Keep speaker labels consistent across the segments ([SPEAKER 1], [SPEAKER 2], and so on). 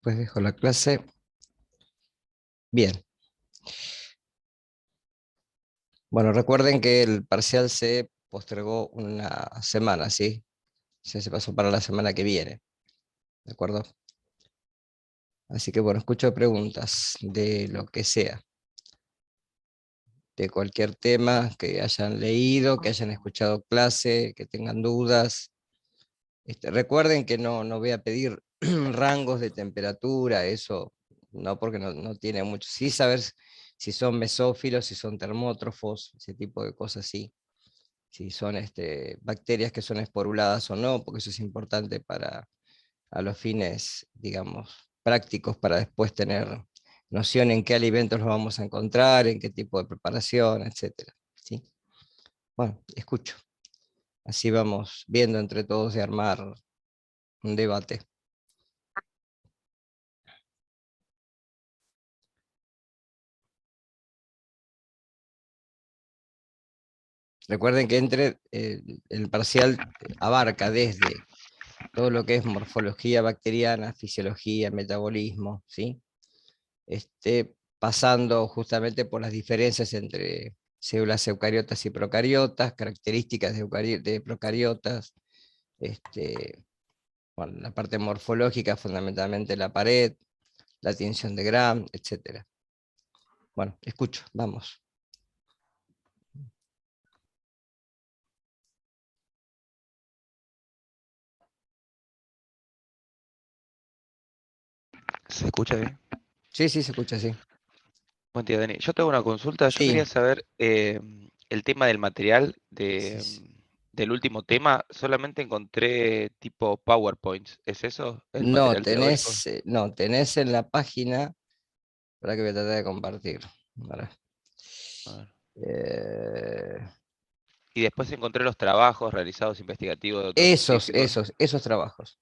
[SPEAKER 1] Después dejo la clase. Bien. Bueno, recuerden que el parcial se postergó una semana, ¿sí? Se pasó para la semana que viene, ¿de acuerdo? Así que bueno, escucho preguntas de lo que sea, de cualquier tema que hayan leído, que hayan escuchado clase, que tengan dudas. Recuerden que no voy a pedir rangos de temperatura, eso no, porque no tiene mucho. Sí saber si son mesófilos, si son termótrofos, ese tipo de cosas, sí. Si son bacterias que son esporuladas o no, porque eso es importante para a los fines, digamos, prácticos, para después tener noción en qué alimentos los vamos a encontrar, en qué tipo de preparación, etcétera, ¿sí? Bueno, escucho. Así vamos viendo entre todos de armar un debate. Recuerden que el parcial abarca desde todo lo que es morfología bacteriana, fisiología, metabolismo, ¿sí? Pasando justamente por las diferencias entre células eucariotas y procariotas, características de procariotas, bueno, la parte morfológica, fundamentalmente la pared, la tinción de Gram, etc. Bueno, escucho, vamos.
[SPEAKER 2] ¿Se escucha bien?
[SPEAKER 1] Sí, sí, se escucha, sí.
[SPEAKER 2] Buen día, Dani. Yo tengo una consulta. Yo
[SPEAKER 1] Sí,
[SPEAKER 2] quería saber el tema del material
[SPEAKER 1] sí, sí.
[SPEAKER 2] del último tema. Solamente encontré tipo PowerPoints. ¿Es eso el
[SPEAKER 1] No,
[SPEAKER 2] material teórico?
[SPEAKER 1] tenés en la página, para que voy a tratar de compartir. Ahora.
[SPEAKER 2] A ver.
[SPEAKER 1] Eh,
[SPEAKER 2] Y después encontré los trabajos realizados investigativos de otros científicos.
[SPEAKER 1] esos trabajos.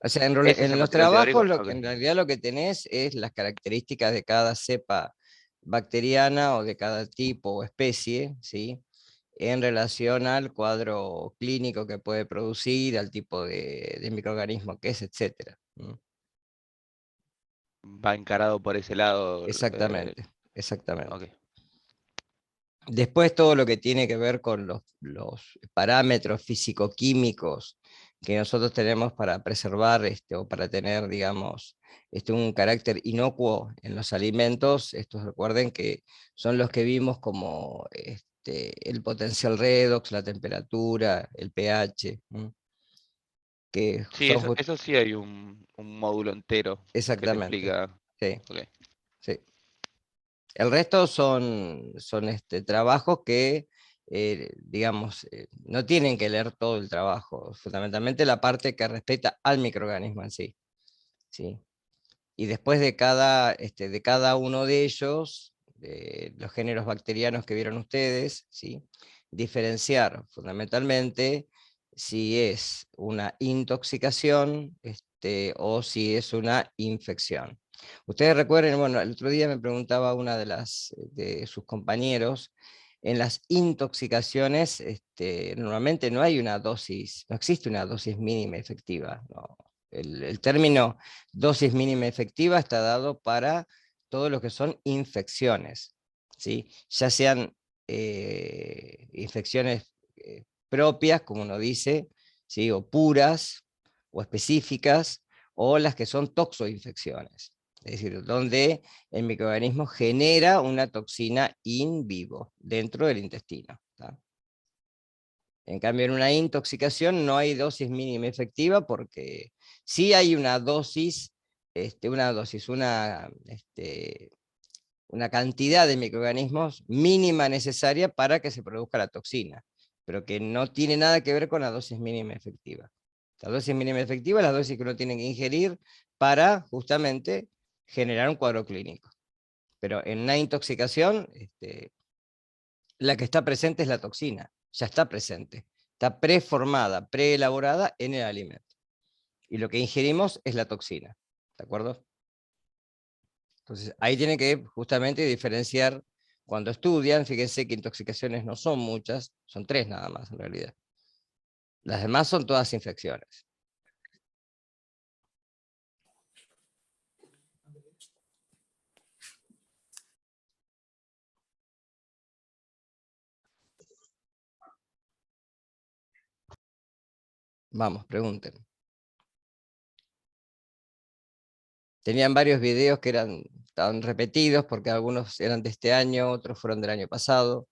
[SPEAKER 1] O sea,
[SPEAKER 2] ¿Ese es
[SPEAKER 1] en
[SPEAKER 2] el
[SPEAKER 1] los
[SPEAKER 2] material teórico?
[SPEAKER 1] trabajos
[SPEAKER 2] Ok.
[SPEAKER 1] en realidad lo que tenés es las características de cada cepa bacteriana o de cada tipo o especie, ¿sí? En relación al cuadro clínico que puede producir, al tipo de microorganismo que es, etcétera.
[SPEAKER 2] Va encarado por ese lado.
[SPEAKER 1] Exactamente,
[SPEAKER 2] Ok.
[SPEAKER 1] exactamente. Después todo lo que tiene que ver con los parámetros físico-químicos que nosotros tenemos para preservar o para tener, digamos, un carácter inocuo en los alimentos, estos recuerden que son los que vimos como el potencial redox, la temperatura, el pH, que
[SPEAKER 2] Sí,
[SPEAKER 1] son
[SPEAKER 2] eso sí hay un módulo entero que te
[SPEAKER 1] exactamente,
[SPEAKER 2] explica.
[SPEAKER 1] sí,
[SPEAKER 2] Ok.
[SPEAKER 1] sí. El resto son trabajos que, digamos, no tienen que leer todo el trabajo, fundamentalmente la parte que respecta al microorganismo en sí, ¿sí? Y después de cada uno de ellos, de los géneros bacterianos que vieron ustedes, ¿sí? Diferenciar fundamentalmente si es una intoxicación o si es una infección. Ustedes recuerden, bueno, el otro día me preguntaba una de sus compañeros, en las intoxicaciones normalmente no hay una dosis, no existe una dosis mínima efectiva, ¿no? El término dosis mínima efectiva está dado para todo lo que son infecciones, ¿sí? Ya sean infecciones propias, como uno dice, ¿sí? O puras, o específicas, o las que son toxoinfecciones, es decir, donde el microorganismo genera una toxina in vivo dentro del intestino. ¿Tá? En cambio, en una intoxicación no hay dosis mínima efectiva porque sí hay una cantidad de microorganismos mínima necesaria para que se produzca la toxina, pero que no tiene nada que ver con la dosis mínima efectiva. La dosis mínima efectiva es la dosis que uno tiene que ingerir para justamente generar un cuadro clínico. Pero en una intoxicación, la que está presente es la toxina, ya está presente, está preformada, preelaborada en el alimento. Y lo que ingerimos es la toxina, ¿de acuerdo? Entonces ahí tienen que justamente diferenciar cuando estudian, fíjense que intoxicaciones no son muchas, son 3 nada más en realidad. Las demás son todas infecciones. Vamos, pregunten. Tenían varios videos que estaban repetidos porque algunos eran de este año, otros fueron del año pasado,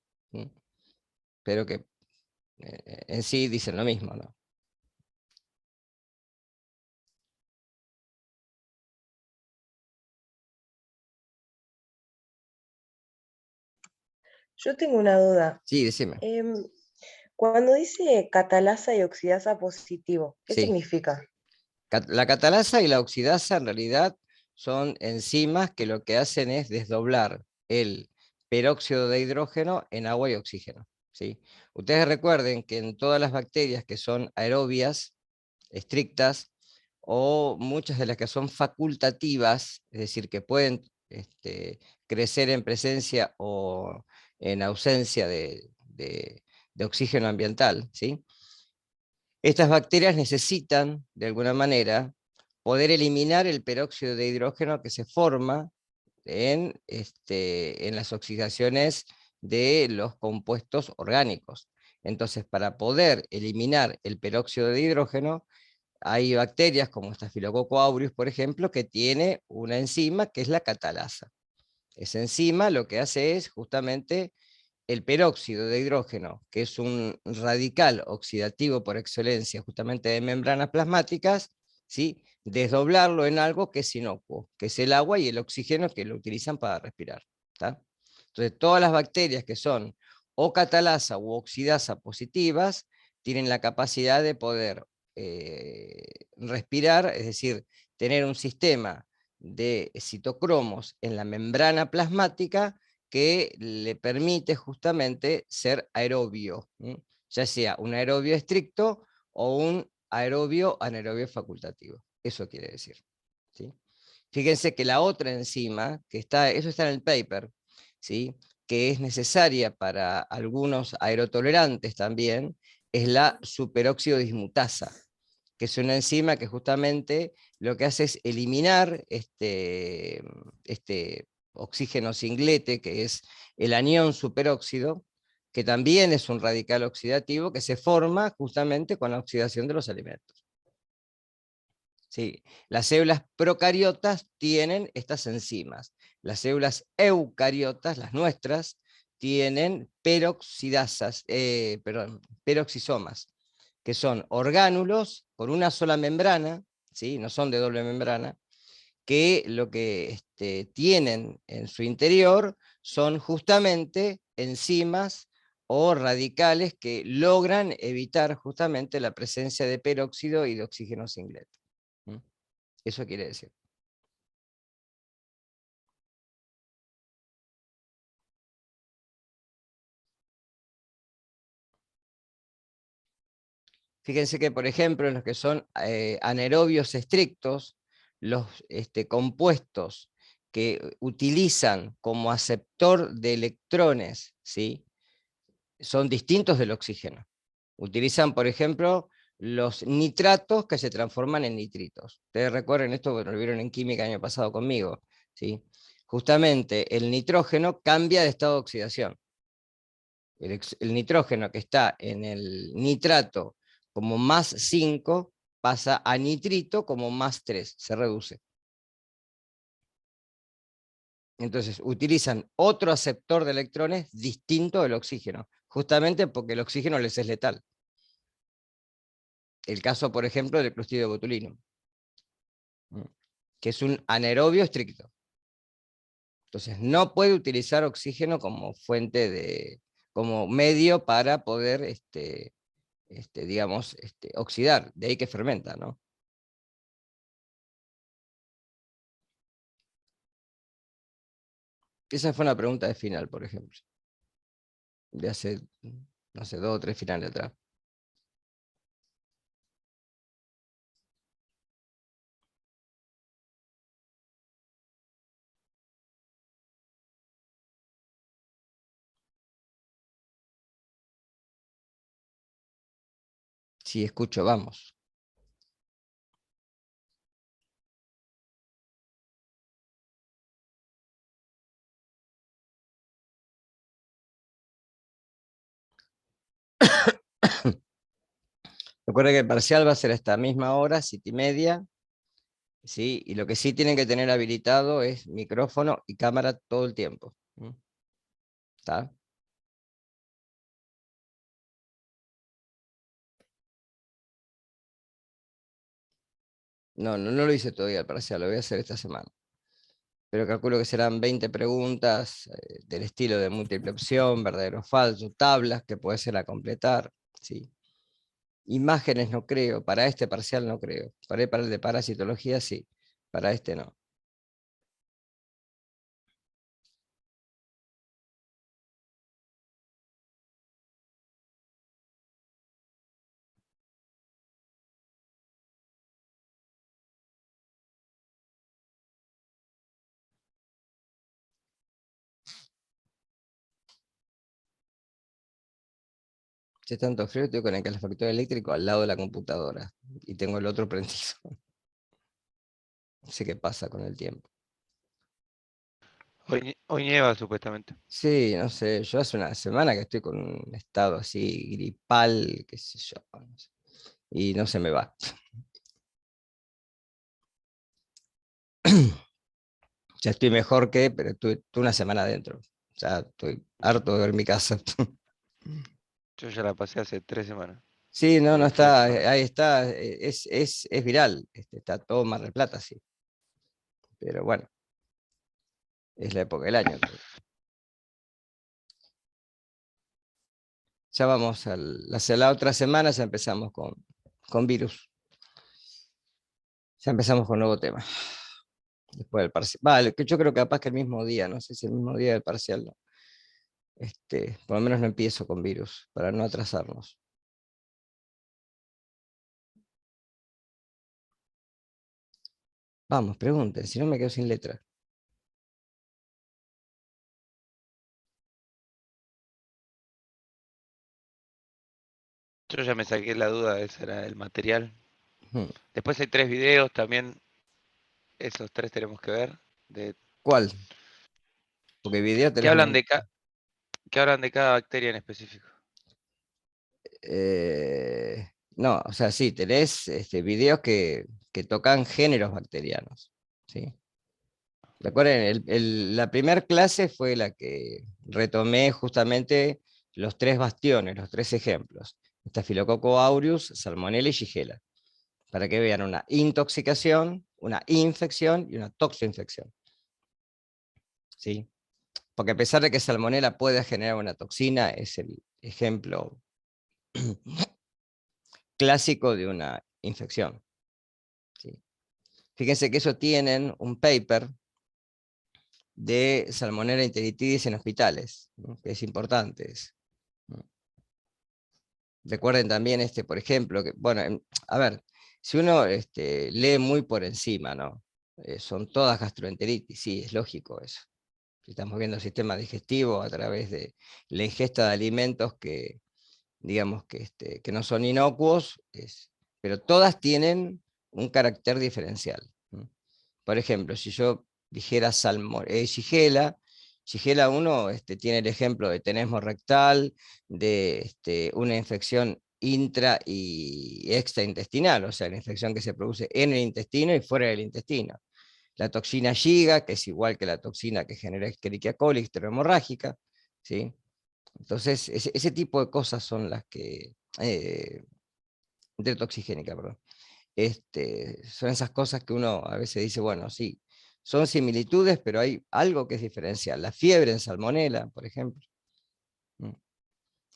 [SPEAKER 1] pero que en sí dicen lo mismo, ¿no?
[SPEAKER 3] Yo tengo una duda.
[SPEAKER 1] Sí, decime.
[SPEAKER 3] Em, Cuando dice catalasa y oxidasa positivo, ¿qué
[SPEAKER 1] Sí.
[SPEAKER 3] significa?
[SPEAKER 1] La catalasa y la oxidasa en realidad son enzimas que lo que hacen es desdoblar el peróxido de hidrógeno en agua y oxígeno, ¿sí? Ustedes recuerden que en todas las bacterias que son aerobias, estrictas, o muchas de las que son facultativas, es decir, que pueden crecer en presencia o en ausencia de oxígeno ambiental, ¿sí? Estas bacterias necesitan, de alguna manera, poder eliminar el peróxido de hidrógeno que se forma en las oxidaciones de los compuestos orgánicos. Entonces, para poder eliminar el peróxido de hidrógeno, hay bacterias como Staphylococcus aureus, por ejemplo, que tiene una enzima que es la catalasa. Esa enzima lo que hace es justamente el peróxido de hidrógeno, que es un radical oxidativo por excelencia, justamente de membranas plasmáticas, ¿sí? Desdoblarlo en algo que es inocuo, que es el agua y el oxígeno que lo utilizan para respirar. ¿Tá? Entonces, todas las bacterias que son o catalasa u oxidasa positivas tienen la capacidad de poder respirar, es decir, tener un sistema de citocromos en la membrana plasmática que le permite justamente ser aerobio, ya sea un aerobio estricto o un aerobio anaerobio facultativo. Eso quiere decir. ¿Sí? Fíjense que la otra enzima, que está, eso está en el paper, ¿sí? Que es necesaria para algunos aerotolerantes también, es la superóxido dismutasa, que es una enzima que justamente lo que hace es eliminar este oxígeno singlete, que es el anión superóxido, que también es un radical oxidativo que se forma justamente con la oxidación de los alimentos. Sí, las células procariotas tienen estas enzimas. Las células eucariotas, las nuestras, tienen peroxisomas, que son orgánulos con una sola membrana, ¿sí? No son de doble membrana, que lo que tienen en su interior son justamente enzimas o radicales que logran evitar justamente la presencia de peróxido y de oxígeno singleto. Eso quiere decir. Fíjense que, por ejemplo, en los que son anaerobios estrictos, los compuestos que utilizan como aceptor de electrones, ¿sí? Son distintos del oxígeno. Utilizan, por ejemplo, los nitratos que se transforman en nitritos. Ustedes recuerden esto porque lo vieron en química el año pasado conmigo, ¿sí? Justamente el nitrógeno cambia de estado de oxidación. El nitrógeno que está en el nitrato como más 5 pasa a nitrito como más 3, se reduce. Entonces utilizan otro aceptor de electrones distinto del oxígeno, justamente porque el oxígeno les es letal. El caso, por ejemplo, del Clostridio botulinum, que es un anaerobio estricto. Entonces no puede utilizar oxígeno como fuente como medio para poder digamos, oxidar, de ahí que fermenta, ¿no? Esa fue una pregunta de final, por ejemplo, de hace, no sé, 2 o 3 finales atrás. Sí, escucho, vamos. Recuerden que el parcial va a ser a esta misma hora, 7:30, ¿sí? Y lo que sí tienen que tener habilitado es micrófono y cámara todo el tiempo. ¿Está? No lo hice todavía el parcial, lo voy a hacer esta semana. Pero calculo que serán 20 preguntas del estilo de múltiple opción, verdadero o falso, tablas que puede ser a completar, ¿sí? Imágenes no creo, para este parcial no creo. Para el de parasitología sí, para este no. Si es tanto frío, estoy con el calefactor eléctrico al lado de la computadora y tengo el otro prendido. No sé qué pasa con el tiempo.
[SPEAKER 2] Hoy nieva supuestamente.
[SPEAKER 1] Sí, no sé, yo hace una semana que estoy con un estado así gripal, qué sé yo, no sé, y no se me va. Ya estoy mejor pero estuve una semana adentro. Ya estoy harto de ver mi casa.
[SPEAKER 2] Yo ya la pasé hace 3 semanas.
[SPEAKER 1] Sí, no
[SPEAKER 2] Fue el
[SPEAKER 1] está,
[SPEAKER 2] fin.
[SPEAKER 1] ahí está, es viral, está todo Mar del Plata, sí. Pero bueno, es la época del año también. Ya vamos la otra semana, ya empezamos con virus. Ya empezamos con nuevo tema. Después del parcial. Vale, que yo creo que capaz que el mismo día, no sé si el mismo día del parcial, no. Por lo menos no empiezo con virus, para no atrasarnos. Vamos, pregunten, si no me quedo sin letra.
[SPEAKER 2] Yo ya me saqué la duda, ese era el material.
[SPEAKER 1] Ujú.
[SPEAKER 2] Después hay 3 videos también, esos 3 tenemos que ver.
[SPEAKER 1] ¿Cuál? Porque video
[SPEAKER 2] ¿Qué
[SPEAKER 1] tenés un
[SPEAKER 2] hablan
[SPEAKER 1] montón.
[SPEAKER 2] qué hablan de cada bacteria en específico?
[SPEAKER 1] No, o sea, sí, tenés videos que tocan géneros bacterianos. ¿Sí? Recuerden, la primera clase fue la que retomé justamente los 3 bastiones, los 3 ejemplos. Staphylococcus aureus, Salmonella y Shigella. Para que vean una intoxicación, una infección y una toxoinfección. ¿Sí? Porque a pesar de que Salmonella pueda generar una toxina, es el ejemplo clásico de una infección. ¿Sí? Fíjense que eso tienen un paper de Salmonella enteritidis en hospitales, ¿no? Que es importante. ¿No? Recuerden también, por ejemplo, que, bueno, a ver, si uno lee muy por encima, ¿no? Son todas gastroenteritis, sí, es lógico eso. Estamos viendo el sistema digestivo a través de la ingesta de alimentos que, digamos, que no son inocuos, pero todas tienen un carácter diferencial. ¿No? Por ejemplo, si yo dijera Shigella, Shigella 1 tiene el ejemplo de tenesmo rectal, de una infección intra y extraintestinal, o sea, la infección que se produce en el intestino y fuera del intestino. La toxina Shiga, que es igual que la toxina que genera Escherichia coli hemorrágica, ¿sí? Entonces, ese tipo de cosas son las que, enterotoxigénica, perdón, son esas cosas que uno a veces dice, bueno, sí, son similitudes, pero hay algo que es diferencial. La fiebre en salmonela, por ejemplo,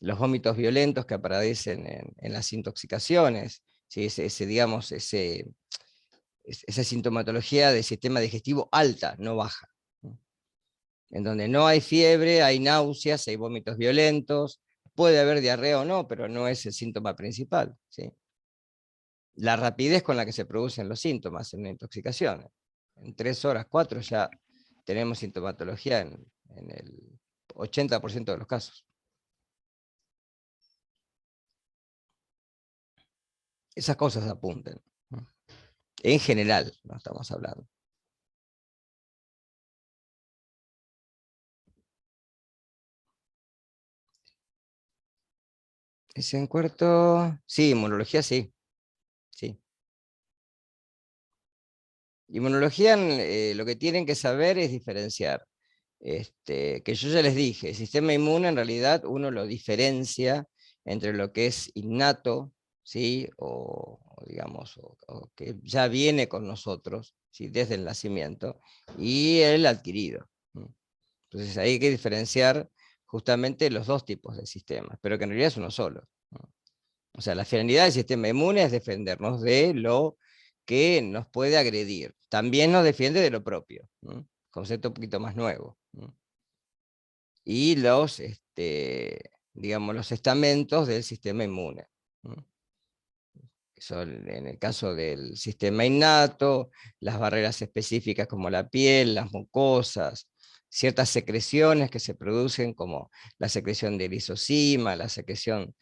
[SPEAKER 1] los vómitos violentos que aparecen en las intoxicaciones, ¿sí? Digamos, esa sintomatología del sistema digestivo alta, no baja. En donde no hay fiebre, hay náuseas, hay vómitos violentos, puede haber diarrea o no, pero no es el síntoma principal. ¿Sí? La rapidez con la que se producen los síntomas en una intoxicación. En 3 horas, 4 ya tenemos sintomatología en el 80% de los casos. Esas cosas apunten. En general, no estamos hablando. Ese en cuarto, sí, inmunología sí, sí. Inmunología lo que tienen que saber es diferenciar. Que yo ya les dije, el sistema inmune en realidad uno lo diferencia entre lo que es innato, ¿sí? O digamos, o que ya viene con nosotros, ¿sí? Desde el nacimiento, y el adquirido. Entonces ahí hay que diferenciar justamente los dos tipos de sistemas, pero que en realidad es uno solo. O sea, la finalidad del sistema inmune es defendernos de lo que nos puede agredir. También nos defiende de lo propio. Concepto un poquito más nuevo. Y los, digamos, los estamentos del sistema inmune. Son, en el caso del sistema innato, las barreras específicas como la piel, las mucosas, ciertas secreciones que se producen como la secreción de lisozima, la secreción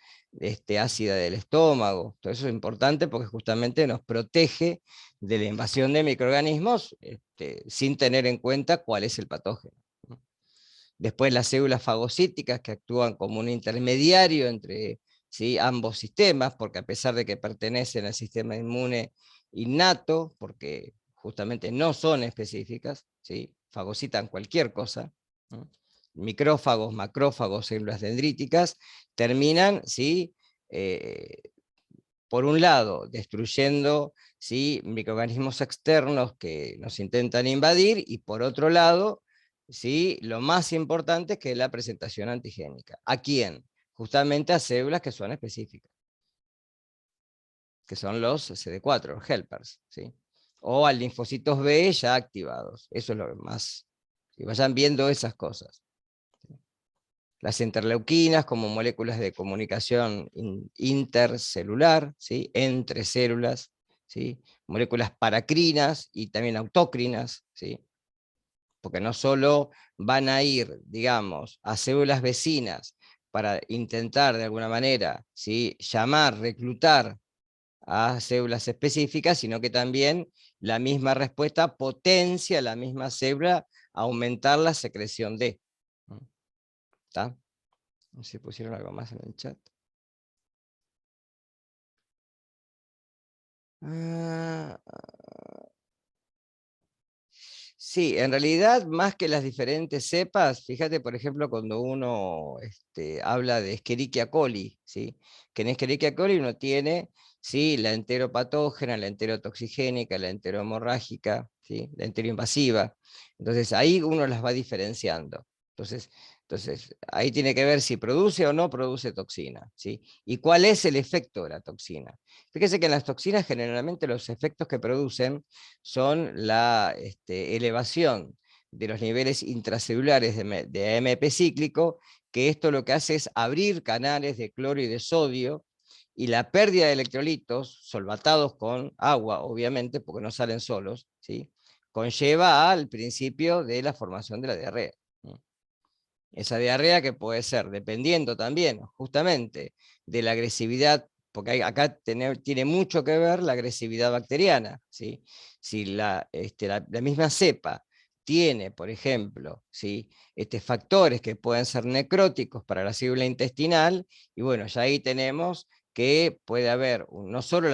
[SPEAKER 1] ácida del estómago. Todo eso es importante porque justamente nos protege de la invasión de microorganismos sin tener en cuenta cuál es el patógeno. Después las células fagocíticas que actúan como un intermediario entre ambos sistemas, porque a pesar de que pertenecen al sistema inmune innato, porque justamente no son específicas, fagocitan cualquier cosa, ¿no? Micrófagos, macrófagos, células dendríticas, terminan, por un lado, destruyendo microorganismos externos que nos intentan invadir, y por otro lado, lo más importante es que es la presentación antigénica. ¿A quién? Justamente a células que son específicas, que son los CD4, los helpers, o a linfocitos B ya activados. Eso es lo más, que vayan viendo esas cosas. Las interleuquinas como moléculas de comunicación intercelular, entre células, moléculas paracrinas y también autócrinas, porque no solo van a ir, digamos, a células vecinas para intentar de alguna manera llamar, reclutar a células específicas, sino que también la misma respuesta potencia a la misma célula a aumentar la secreción de. ¿Está? No sé si pusieron algo más en el chat. Sí, en realidad, más que las diferentes cepas, fíjate, por ejemplo, cuando uno habla de Escherichia coli, que en Escherichia coli uno tiene la enteropatógena, la enterotoxigénica, la enterohemorrágica, la enteroinvasiva. Entonces ahí uno las va diferenciando. Entonces, ahí tiene que ver si produce o no produce toxina, y cuál es el efecto de la toxina. Fíjese que en las toxinas generalmente los efectos que producen son la elevación de los niveles intracelulares de AMP cíclico, que esto lo que hace es abrir canales de cloro y de sodio, y la pérdida de electrolitos, solvatados con agua, obviamente, porque no salen solos, conlleva al principio de la formación de la diarrea. Esa diarrea que puede ser, dependiendo también, justamente, de la agresividad, porque acá tiene mucho que ver la agresividad bacteriana. Si la misma cepa tiene, por ejemplo, factores que pueden ser necróticos para la célula intestinal, y bueno, ya ahí tenemos que puede haber no solo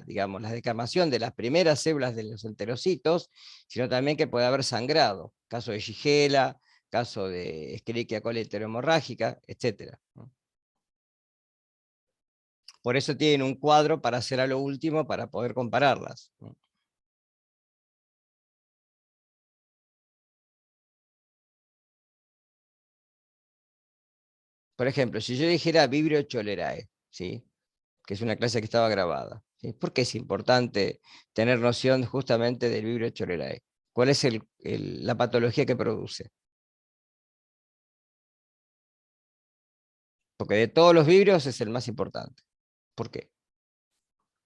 [SPEAKER 1] digamos, la descamación de las primeras células de los enterocitos, sino también que puede haber sangrado, caso de Shigella, caso de Escherichia coli enterohemorrágica, etc. Por eso tienen un cuadro para hacer a lo último para poder compararlas. Por ejemplo, si yo dijera Vibrio cholerae, que es una clase que estaba grabada, ¿por qué es importante tener noción justamente del Vibrio cholerae? ¿Cuál es la patología que produce? Porque de todos los vibrios es el más importante. ¿Por qué?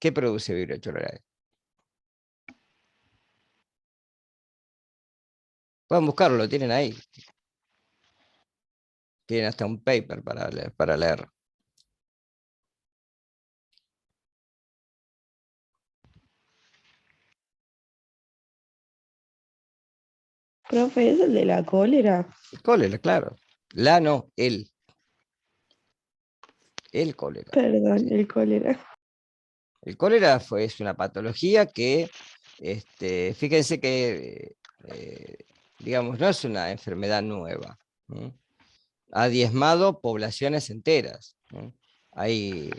[SPEAKER 1] ¿Qué produce Vibrio cholerae? Pueden buscarlo, lo tienen ahí. Tienen hasta un paper para leer.
[SPEAKER 4] Profe, ¿es el de la cólera?
[SPEAKER 1] Cólera, claro. La no, él. El cólera.
[SPEAKER 4] Perdón,
[SPEAKER 1] Sí.
[SPEAKER 4] el cólera.
[SPEAKER 1] El cólera es una patología que, fíjense que, digamos, no es una enfermedad nueva. ¿Mm? Ha diezmado poblaciones enteras. ¿Mm? Hay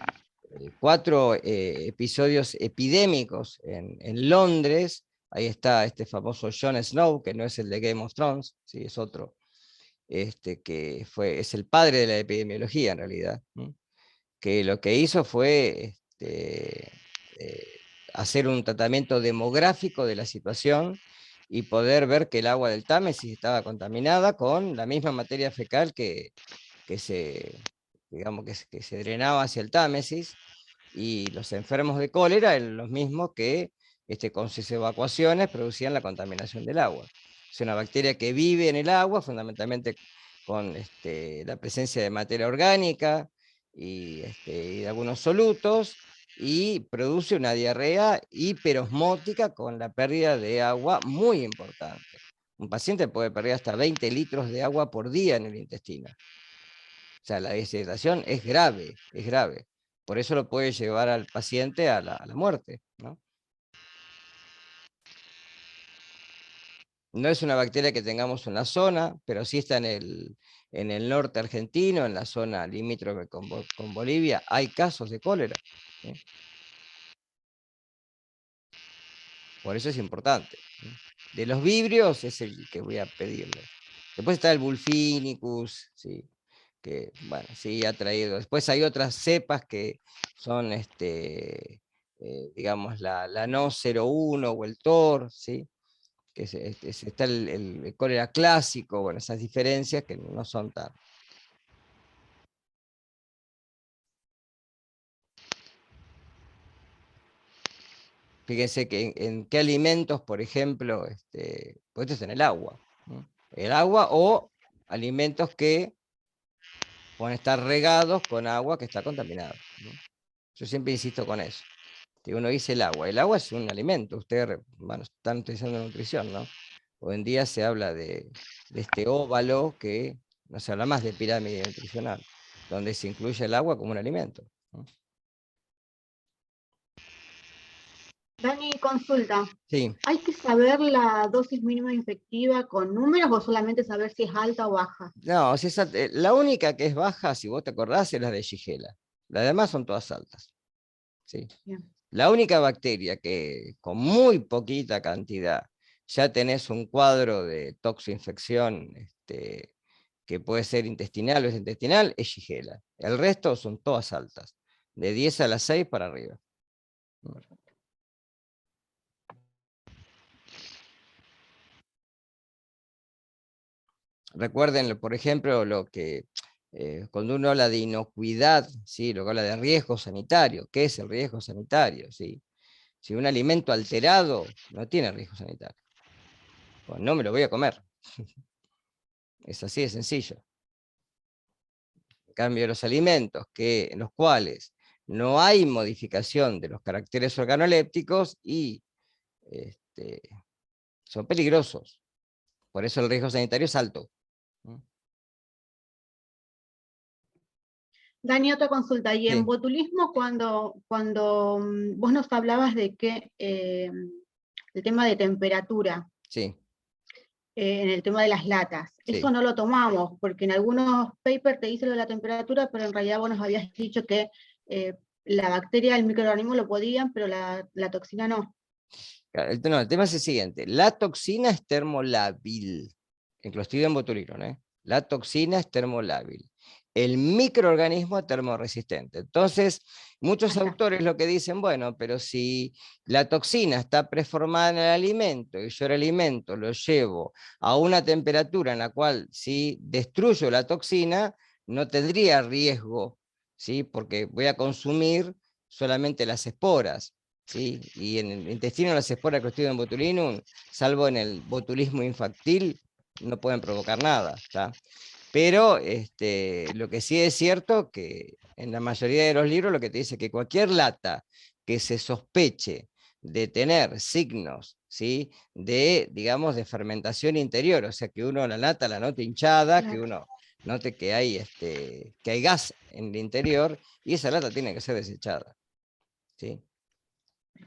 [SPEAKER 1] 4 episodios epidémicos en Londres. Ahí está este famoso Jon Snow, que no es el de Game of Thrones, ¿sí? Es otro, que es el padre de la epidemiología en realidad. ¿Mm? Que lo que hizo fue hacer un tratamiento demográfico de la situación y poder ver que el agua del Támesis estaba contaminada con la misma materia fecal que se drenaba hacia el Támesis, y los enfermos de cólera eran los mismos que con sus evacuaciones producían la contaminación del agua. Es una bacteria que vive en el agua, fundamentalmente con la presencia de materia orgánica y de algunos solutos, y produce una diarrea hiperosmótica con la pérdida de agua muy importante. Un paciente puede perder hasta 20 litros de agua por día en el intestino. O sea, la deshidratación es grave, es grave. Por eso lo puede llevar al paciente a la muerte, ¿no? No es una bacteria que tengamos en la zona, pero sí está en el norte argentino, en la zona limítrofe con Bolivia. Hay casos de cólera, ¿sí? Por eso es importante, ¿sí? De los vibrios es el que voy a pedirle. Después está el Bullfinicus, ¿sí? Que, bueno, sí ha traído. Después hay otras cepas que son, digamos, la No 01 o el TOR, ¿sí? Que está el cólera clásico, bueno, esas diferencias que no son tan... Fíjense que en qué alimentos, por ejemplo, pues esto es en el agua, ¿no? El agua o alimentos que pueden estar regados con agua que está contaminada, ¿no? Yo siempre insisto con eso. Que uno dice el agua es un alimento, ustedes, bueno, están utilizando nutrición, ¿no? Hoy en día se habla de este óvalo que no se habla más de pirámide nutricional, donde se incluye el agua como un alimento, ¿no?
[SPEAKER 5] Dani, consulta.
[SPEAKER 1] Sí,
[SPEAKER 5] ¿Hay que saber la dosis mínima infectiva con números o solamente saber si es alta o baja?
[SPEAKER 1] no, si la única que es baja, si vos te acordás, es la de Shigella. Las demás son todas altas, ¿sí?
[SPEAKER 5] Bien.
[SPEAKER 1] La única bacteria que con muy poquita cantidad ya tenés un cuadro de toxoinfección que puede ser intestinal o extraintestinal es Shigella. El resto son todas altas, de 10 a las 6 para arriba. Recuerden, por ejemplo, lo que cuando uno habla de inocuidad, ¿sí? Lo que habla de riesgo sanitario. ¿Qué es el riesgo sanitario? ¿Sí? Si un alimento alterado no tiene riesgo sanitario, pues no me lo voy a comer. Es así de sencillo. En cambio, los alimentos en los cuales no hay modificación de los caracteres organolépticos y son peligrosos. Por eso el riesgo sanitario es alto.
[SPEAKER 5] Dani, otra consulta. Y en
[SPEAKER 1] Sí,
[SPEAKER 5] botulismo, cuando vos nos hablabas de que el tema de temperatura,
[SPEAKER 1] sí,
[SPEAKER 5] en el tema de las latas,
[SPEAKER 1] sí.
[SPEAKER 5] eso no lo tomamos, porque en algunos papers te dice lo de la temperatura, pero en realidad vos nos habías dicho que la bacteria, el microorganismo lo podían, pero la toxina no.
[SPEAKER 1] Claro, el tema es el siguiente. La toxina es termolábil. En Clostridium botulinum, ¿eh? La toxina es termolábil. El microorganismo es termorresistente. Entonces, muchos autores lo que dicen, bueno, pero si la toxina está preformada en el alimento y yo el alimento lo llevo a una temperatura en la cual si destruyo la toxina, no tendría riesgo, ¿sí? Porque voy a consumir solamente las esporas, ¿sí? Y en el intestino las esporas Clostridium botulinum, salvo en el botulismo infantil, no pueden provocar nada, ¿tá? Pero lo que sí es cierto que en la mayoría de los libros lo que te dice que cualquier lata que se sospeche de tener signos, ¿sí? Digamos, de fermentación interior, o sea, que uno la lata la nota hinchada, que uno note que hay gas en el interior y esa lata tiene que ser desechada. ¿Sí?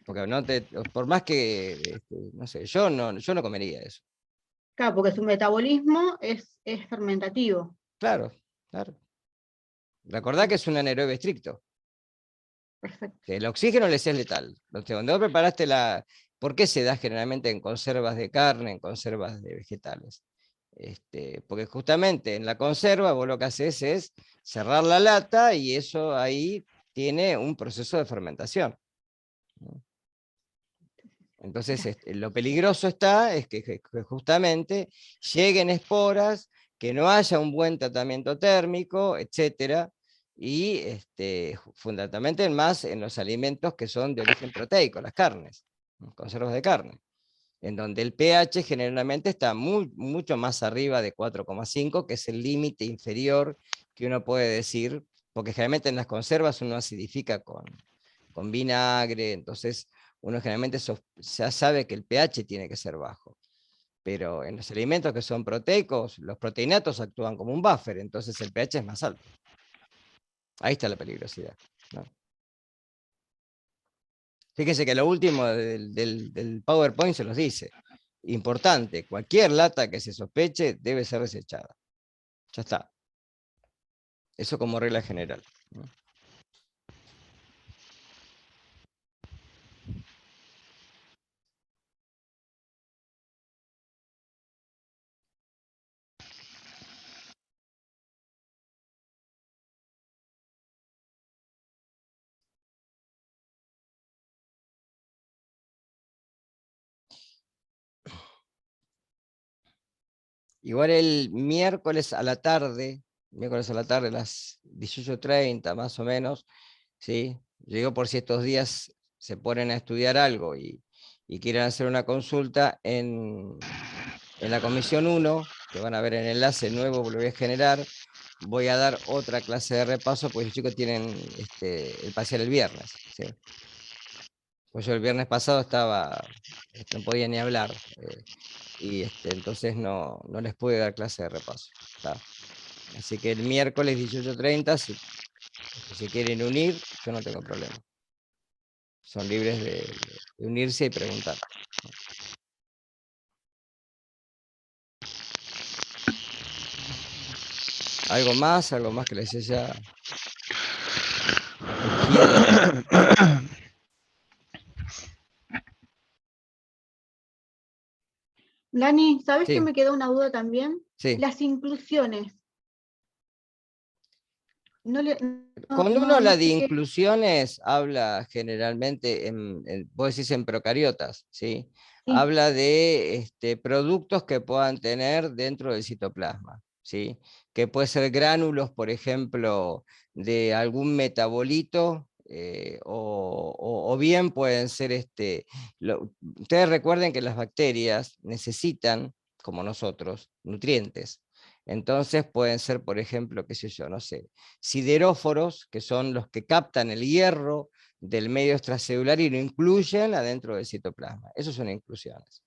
[SPEAKER 1] Porque por más que, no sé, yo no comería eso.
[SPEAKER 5] Claro, porque su metabolismo es fermentativo.
[SPEAKER 1] Claro, claro. Recordá que es un anaerobe estricto.
[SPEAKER 5] Perfecto.
[SPEAKER 1] Que el oxígeno les es letal. Entonces, cuando vos preparaste ¿por qué se da generalmente en conservas de carne, en conservas de vegetales? Porque justamente en la conserva vos lo que haces es cerrar la lata y eso ahí tiene un proceso de fermentación. Entonces, lo peligroso es que justamente lleguen esporas, que no haya un buen tratamiento térmico, etcétera, y fundamentalmente más en los alimentos que son de origen proteico, las carnes, conservas de carne, en donde el pH generalmente está mucho más arriba de 4,5, que es el límite inferior que uno puede decir, porque generalmente en las conservas uno acidifica con vinagre, entonces uno generalmente ya sabe que el pH tiene que ser bajo. Pero en los alimentos que son proteicos, los proteinatos actúan como un buffer, entonces el pH es más alto. Ahí está la peligrosidad, ¿no? Fíjense que lo último del PowerPoint se los dice. Importante, cualquier lata que se sospeche debe ser desechada. Ya está. Eso como regla general, ¿no? Igual el miércoles a la tarde, a las 18:30 más o menos, ¿sí? Digo por si estos días se ponen a estudiar algo y quieren hacer una consulta en la comisión 1, que van a ver el enlace nuevo, lo voy a generar, voy a dar otra clase de repaso, porque los chicos tienen el parcial el viernes, ¿sí? Pues yo el viernes pasado no podía ni hablar, y entonces no les pude dar clase de repaso. ¿Tá? Así que el miércoles 18:30, si se quieren unir, yo no tengo problema. Son libres de unirse y preguntar. ¿Algo más? ¿Algo más que les haya surgido?
[SPEAKER 5] Dani, ¿sabes que
[SPEAKER 1] Sí,
[SPEAKER 5] me quedó una duda también?
[SPEAKER 1] sí.
[SPEAKER 5] Las inclusiones. No
[SPEAKER 1] Cuando uno habla de
[SPEAKER 5] sé qué.
[SPEAKER 1] inclusiones, habla generalmente, vos decís en procariotas, ¿sí?
[SPEAKER 5] Sí,
[SPEAKER 1] Habla de productos que puedan tener dentro del citoplasma, ¿sí? Que puede ser gránulos, por ejemplo, de algún metabolito, o bien pueden ser, ustedes recuerden que las bacterias necesitan, como nosotros, nutrientes. Entonces pueden ser, por ejemplo, qué sé yo, no sé, sideróforos, que son los que captan el hierro del medio extracelular y lo incluyen adentro del citoplasma. Esas son inclusiones.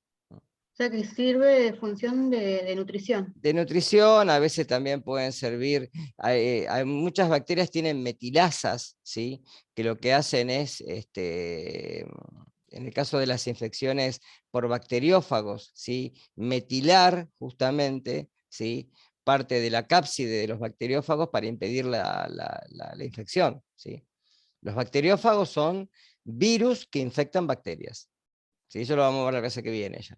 [SPEAKER 5] o sea que sirve de función de nutrición.
[SPEAKER 1] De nutrición, a veces también pueden servir, hay muchas bacterias tienen metilasas, ¿sí? Que lo que hacen es, en el caso de las infecciones por bacteriófagos, ¿sí? Metilar justamente, ¿sí? Parte de la cápside de los bacteriófagos para impedir la infección, ¿sí? Los bacteriófagos son virus que infectan bacterias, ¿sí? Eso lo vamos a ver la clase que viene ya.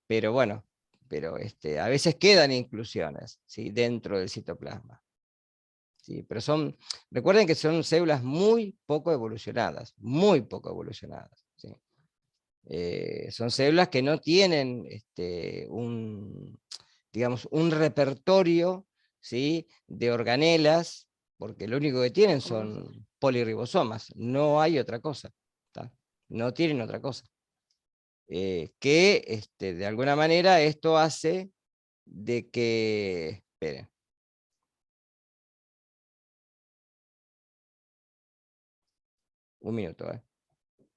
[SPEAKER 1] Pero bueno, a veces quedan inclusiones, ¿sí? Dentro del citoplasma. ¿Sí? Pero recuerden que son células muy poco evolucionadas, muy poco evolucionadas. ¿Sí? Son células que no tienen digamos, un repertorio, ¿sí? De organelas, porque lo único que tienen son poliribosomas, no hay otra cosa. ¿Tá? No tienen otra cosa. Que de alguna manera esto hace de que, esperen, un minuto,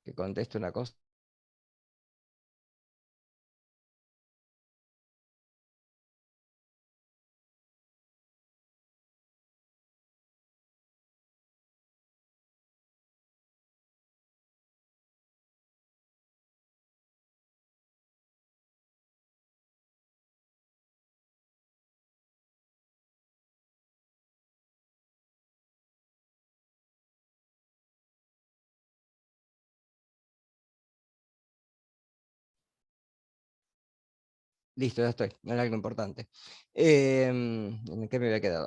[SPEAKER 1] que contesto una cosa. Listo, ya estoy, no era algo importante. ¿En qué me había quedado?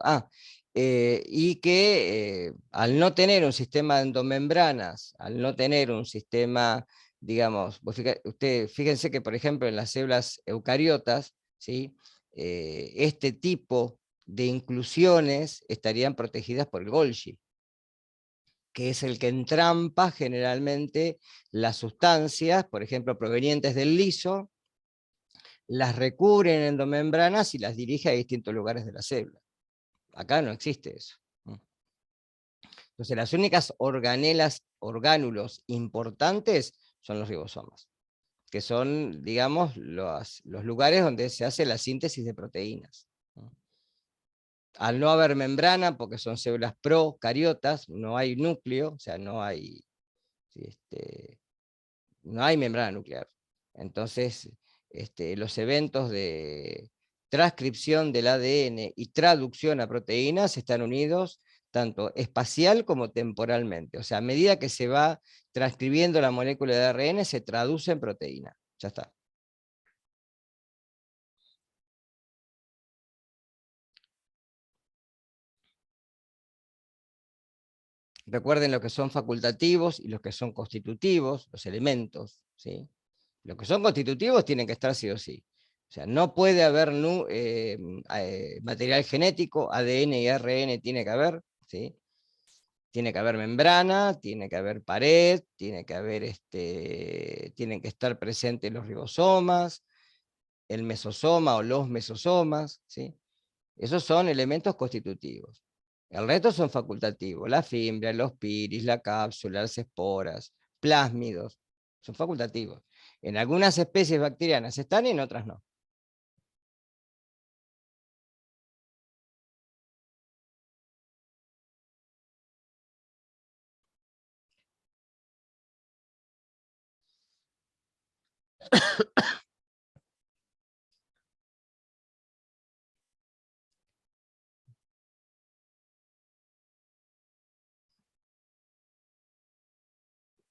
[SPEAKER 1] Y que al no tener un sistema de endomembranas, al no tener un sistema, digamos, fíjense que, por ejemplo, en las células eucariotas, ¿sí? Este tipo de inclusiones estarían protegidas por el Golgi, que es el que entrampa generalmente las sustancias, por ejemplo, provenientes del liso, las recubre en endomembranas y las dirige a distintos lugares de la célula. Acá no existe eso. Entonces, las únicas orgánulos importantes son los ribosomas, que son, digamos, los lugares donde se hace la síntesis de proteínas. Al no haber membrana, porque son células procariotas, no hay núcleo, o sea, no hay membrana nuclear. Entonces, los eventos de transcripción del ADN y traducción a proteínas están unidos tanto espacial como temporalmente. O sea, a medida que se va transcribiendo la molécula de ARN, se traduce en proteína. Ya está. Recuerden lo que son facultativos y los que son constitutivos, los elementos, ¿sí? Los que son constitutivos tienen que estar sí o sí. O sea, no puede haber material genético, ADN y ARN tiene que haber, ¿sí? Tiene que haber membrana, tiene que haber pared, tiene que haber, tienen que estar presentes los ribosomas, el mesosoma o los mesosomas, ¿sí? Esos son elementos constitutivos. El resto son facultativos, la fimbria, los piris, la cápsula, las esporas, plásmidos, son facultativos. En algunas especies bacterianas están y en otras no.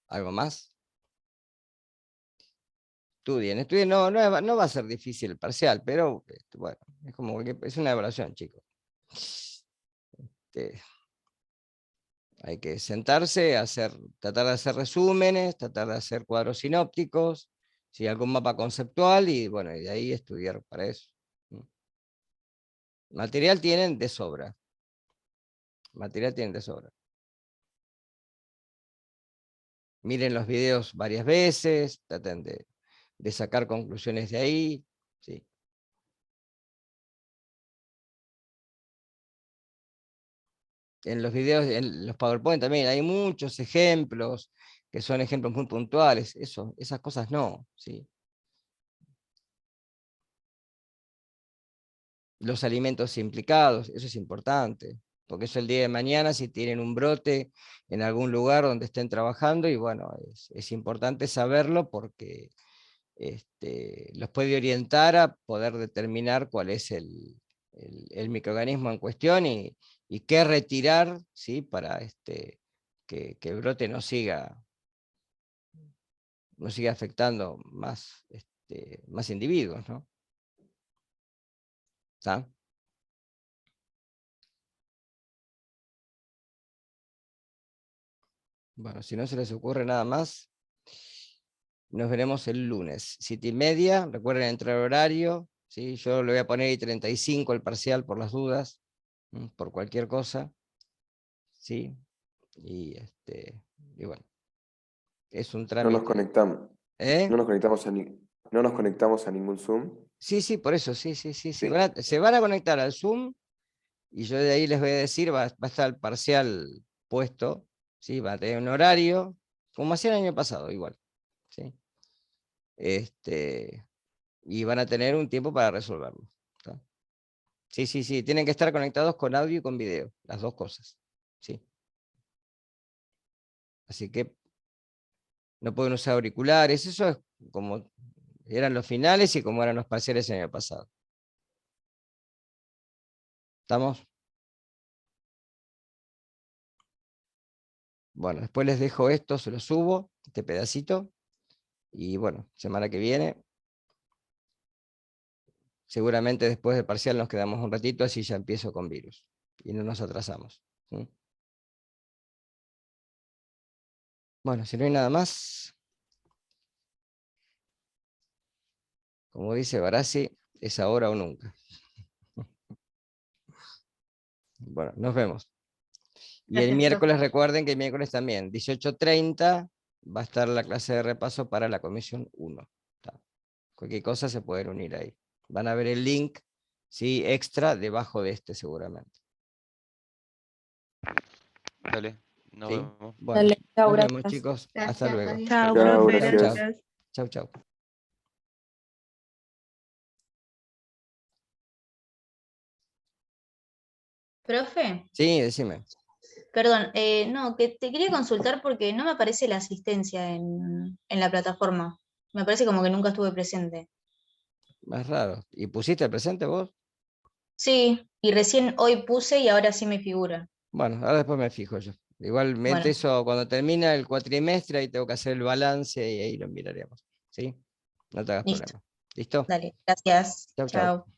[SPEAKER 1] ¿Algo más? Estudien, no va a ser difícil el parcial, pero bueno, es como que es una evaluación, chicos. Hay que sentarse, tratar de hacer resúmenes, tratar de hacer cuadros sinópticos, si algún mapa conceptual, y bueno, y de ahí estudiar para eso. Material tienen de sobra. Material tienen de sobra. Miren los videos varias veces, traten de sacar conclusiones de ahí. ¿Sí? En los videos, en los PowerPoint también hay muchos ejemplos, que son ejemplos muy puntuales. Esas cosas no. ¿Sí? Los alimentos implicados, eso es importante, porque eso el día de mañana, si tienen un brote en algún lugar donde estén trabajando, y bueno, es importante saberlo porque los puede orientar a poder determinar cuál es el microorganismo en cuestión y qué retirar, ¿sí? Para que el brote no siga afectando más individuos, ¿no? ¿Está? Bueno, si no se les ocurre nada más, nos veremos el lunes, 7:30, recuerden entrar horario, ¿sí? Yo le voy a poner ahí 35 el parcial por las dudas, por cualquier cosa, ¿sí? Y, y bueno, es un
[SPEAKER 6] No nos
[SPEAKER 1] trámite.
[SPEAKER 6] conectamos.
[SPEAKER 1] ¿Eh?
[SPEAKER 6] No nos conectamos no nos conectamos a ningún Zoom.
[SPEAKER 1] Sí, por eso, sí.
[SPEAKER 6] Sí.
[SPEAKER 1] Se van a conectar al Zoom, y yo de ahí les voy a decir, va a estar el parcial puesto, ¿sí? Va a tener un horario, como hacía el año pasado, igual, ¿sí? Y van a tener un tiempo para resolverlo. ¿Está? Sí, tienen que estar conectados con audio y con video, las dos cosas. ¿Sí? Así que no pueden usar auriculares, eso es como eran los finales y como eran los parciales el año pasado. ¿Estamos? Bueno, después les dejo esto, se lo subo, este pedacito, y bueno, semana que viene seguramente después del parcial nos quedamos un ratito, así ya empiezo con virus. Y no nos atrasamos. ¿Sí? Bueno, si no hay nada más, como dice Barassi, es ahora o nunca. Bueno, nos vemos. Y el
[SPEAKER 5] Gracias,
[SPEAKER 1] miércoles,
[SPEAKER 5] profe.
[SPEAKER 1] recuerden que el miércoles también, 18:30, va a estar la clase de repaso para la comisión 1. ¿Tá? Cualquier cosa se pueden unir ahí. Van a ver el link, ¿sí? Extra debajo de este seguramente.
[SPEAKER 2] Dale, nos
[SPEAKER 1] ¿Sí?
[SPEAKER 2] vemos.
[SPEAKER 1] Bueno,
[SPEAKER 4] Dale, chao,
[SPEAKER 1] nos vemos,
[SPEAKER 4] gracias.
[SPEAKER 1] chicos. Hasta
[SPEAKER 5] Gracias,
[SPEAKER 1] luego.
[SPEAKER 5] adiós.
[SPEAKER 4] Chao,
[SPEAKER 6] Chao,
[SPEAKER 4] profe,
[SPEAKER 6] gracias.
[SPEAKER 4] gracias.
[SPEAKER 1] Chau, chau.
[SPEAKER 7] Profe,
[SPEAKER 1] Sí, decime.
[SPEAKER 7] perdón, no, que te quería consultar porque no me aparece la asistencia en la plataforma. Me parece como que nunca estuve presente.
[SPEAKER 1] Más raro. ¿Y pusiste el presente vos?
[SPEAKER 7] Sí, y recién hoy puse y ahora sí me figura.
[SPEAKER 1] Bueno, ahora después me fijo yo. Igualmente
[SPEAKER 7] Bueno,
[SPEAKER 1] eso, cuando termina el cuatrimestre, ahí tengo que hacer el balance y ahí lo miraremos. ¿Sí? No te hagas
[SPEAKER 7] listo,
[SPEAKER 1] problema. ¿Listo?
[SPEAKER 7] dale, gracias.
[SPEAKER 1] Chau, chau.
[SPEAKER 7] Chao.